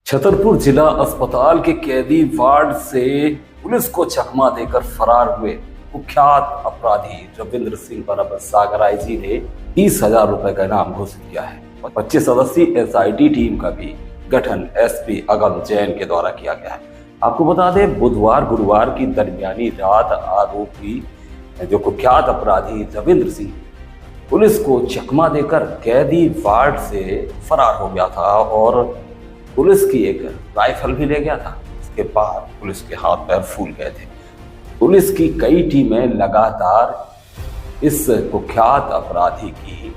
छतरपुर जिला अस्पताल के कैदी वार्ड से पुलिस को चकमा देकर फरार हुए कुख्यात अपराधी रविंद्र सिंह पर सागर आईजी ने 30,000 रुपए का इनाम घोषित किया है। 25 सदस्यीय एसआईटी टीम का भी गठन एसपी अगम जैन के द्वारा किया गया है। आपको बता दें, बुधवार गुरुवार की दरमियानी रात आरोपी जो कुख्यात अपराधी रविंद्र सिंह पुलिस को चकमा देकर कैदी वार्ड से फरार हो गया था और पुलिस की एक राइफल भी ले गया था। इसके बाद पुलिस के हाथ पैर फूल गए थे। पुलिस की कई टीमें लगातार इस कुख्यात अपराधी की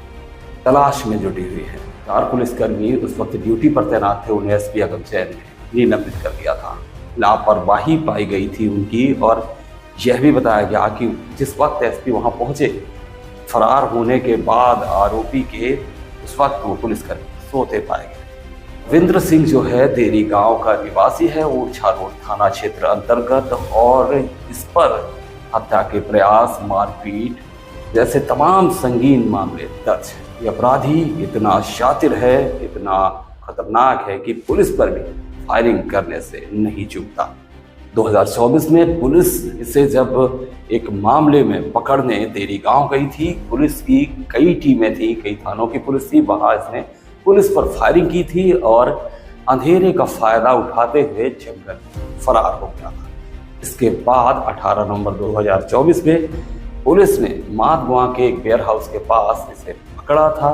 तलाश में जुटी हुई है। 4 पुलिसकर्मी उस वक्त ड्यूटी पर तैनात थे, उन्हें एसपी अगम जैन ने निलंबित कर दिया था। लापरवाही पाई गई थी उनकी और यह भी बताया गया कि जिस वक्त एसपी वहां पहुंचे, फरार होने के बाद आरोपी के उस वक्त वो पुलिसकर्मी सोते पाए गए। रविंद्र सिंह जो है देरी गांव का निवासी है, ओरछा रोड थाना क्षेत्र अंतर्गत, और इस पर हत्या के प्रयास, मारपीट जैसे तमाम संगीन मामले दर्ज है। ये अपराधी इतना शातिर है, इतना खतरनाक है कि पुलिस पर भी फायरिंग करने से नहीं चूकता। 2024 में पुलिस इसे जब एक मामले में पकड़ने देरी गांव गई थी, पुलिस की कई टीमें थी, कई थानों की पुलिस थी, वहां इसने पुलिस पर फायरिंग की थी और अंधेरे का फायदा उठाते हुए जंगल फरार हो गया था। इसके बाद 18 नवंबर 2024 में पुलिस ने माधवा के एक वेयर हाउस के पास इसे पकड़ा था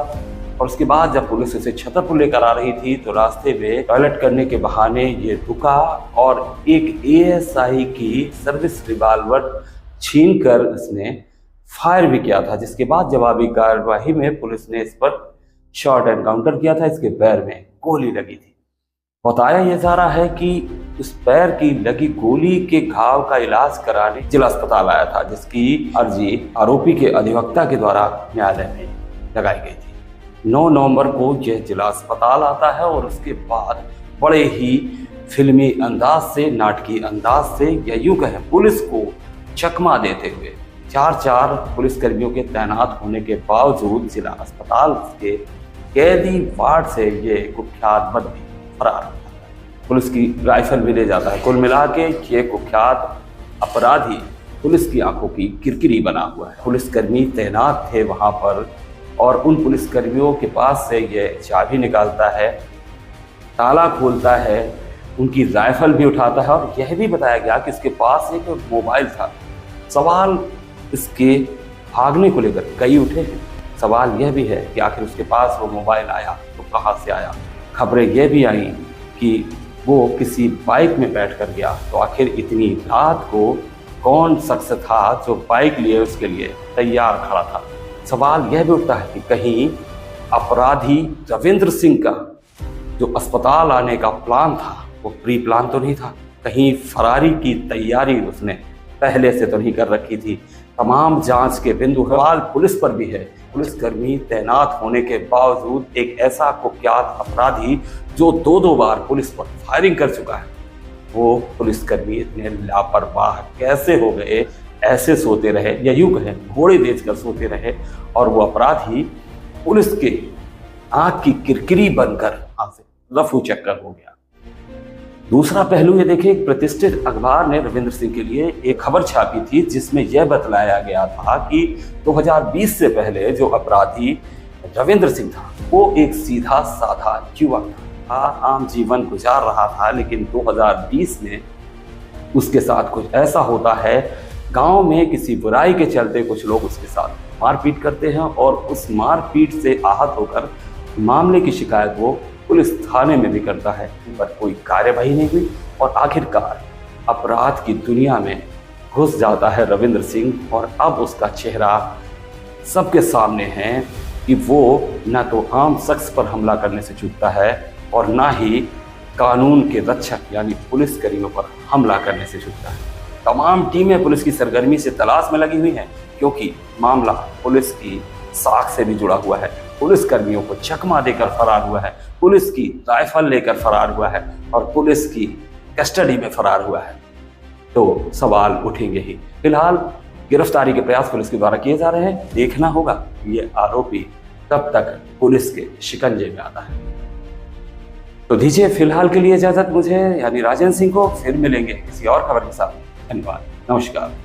और उसके बाद जब पुलिस इसे छतरपुर लेकर आ रही थी तो रास्ते में टॉयलेट करने के बहाने ये रुका और एक एएसआई की सर्विस रिवॉल्वर छीनकर इसने फायर भी किया था, जिसके बाद जवाबी कार्यवाही में पुलिस ने इस पर शॉर्ट एनकाउंटर किया था। इसके पैर में गोली लगी थी। बताया यह जा रहा है कि उस पैर की लगी गोली के घाव का इलाज कराने जिला अस्पताल आया था, जिसकी अर्जी आरोपी के अधिवक्ता के द्वारा न्यायालय में लगाई गई थी। 9 नवंबर को यह जिला अस्पताल आता है और उसके बाद बड़े ही फिल्मी अंदाज से, नाटकीय अंदाज से, या यूं कहें पुलिस को चकमा देते हुए 4 पुलिसकर्मियों के तैनात होने के बावजूद जिला अस्पताल के कैदी वार्ड से ये कुख्यात बदमाश फरार होता है। पुलिस की राइफल भी ले जाता है। कुल मिला के ये कुख्यात अपराधी पुलिस की आंखों की किरकिरी बना हुआ है। पुलिसकर्मी तैनात थे वहां पर और उन पुलिसकर्मियों के पास से ये चाबी निकालता है, ताला खोलता है, उनकी राइफल भी उठाता है और यह भी बताया गया कि इसके पास एक मोबाइल था। सवाल इसके भागने को लेकर कई उठे हैं। सवाल यह भी है कि आखिर उसके पास वो मोबाइल आया तो कहाँ से आया। खबरें यह भी आई कि वो किसी बाइक में बैठ कर गया, तो आखिर इतनी रात को कौन शख्स था जो बाइक लिए उसके लिए तैयार खड़ा था। सवाल यह भी उठता है कि कहीं अपराधी रविंद्र सिंह का जो अस्पताल आने का प्लान था वो प्री प्लान तो नहीं था। कहीं फरारी की तैयारी उसने पहले से तो नहीं कर रखी थी। तमाम जांच के बिंदु सवाल पुलिस पर भी है। पुलिसकर्मी तैनात होने के बावजूद एक ऐसा कुख्यात अपराधी जो 2 बार पुलिस पर फायरिंग कर चुका है, वो पुलिसकर्मी इतने लापरवाह कैसे हो गए? ऐसे सोते रहे, या यूं कहें घोड़े बेचकर सोते रहे, और वो अपराधी पुलिस के आंख की किरकिरी बनकर रफू चक्कर हो गया। दूसरा पहलू ये देखिए, एक प्रतिष्ठित अखबार ने रविंद्र सिंह के लिए एक खबर छापी थी जिसमें यह बतलाया गया था कि 2020 से पहले जो अपराधी रविंद्र सिंह था वो एक सीधा साधा युवक था, आम जीवन गुजार रहा था, लेकिन 2020 में उसके साथ कुछ ऐसा होता है। गांव में किसी बुराई के चलते कुछ लोग उसके साथ मारपीट करते हैं और उस मारपीट से आहत होकर मामले की शिकायत वो पुलिस थाने में भी करता है, पर कोई कार्यवाही नहीं हुई और आखिरकार अपराध की दुनिया में घुस जाता है रविंद्र सिंह। और अब उसका चेहरा सबके सामने है कि वो न तो आम शख्स पर हमला करने से चूकता है और ना ही कानून के रक्षक यानी पुलिसकर्मियों पर हमला करने से चूकता है। तमाम टीमें पुलिस की सरगर्मी से तलाश में लगी हुई हैं, क्योंकि मामला पुलिस की साख से भी जुड़ा हुआ है। पुलिसकर्मियों को चकमा देकर फरार हुआ है, पुलिस की राइफल लेकर फरार हुआ है और पुलिस की कस्टडी में फरार हुआ है, तो सवाल उठेंगे ही। फिलहाल गिरफ्तारी के प्रयास पुलिस के द्वारा किए जा रहे हैं। देखना होगा ये आरोपी कब तक पुलिस के शिकंजे में आता है। तो दीजिए फिलहाल के लिए इजाजत मुझे यानी राजेंद्र सिंह को, फिर मिलेंगे किसी और खबर के साथ। धन्यवाद, नमस्कार।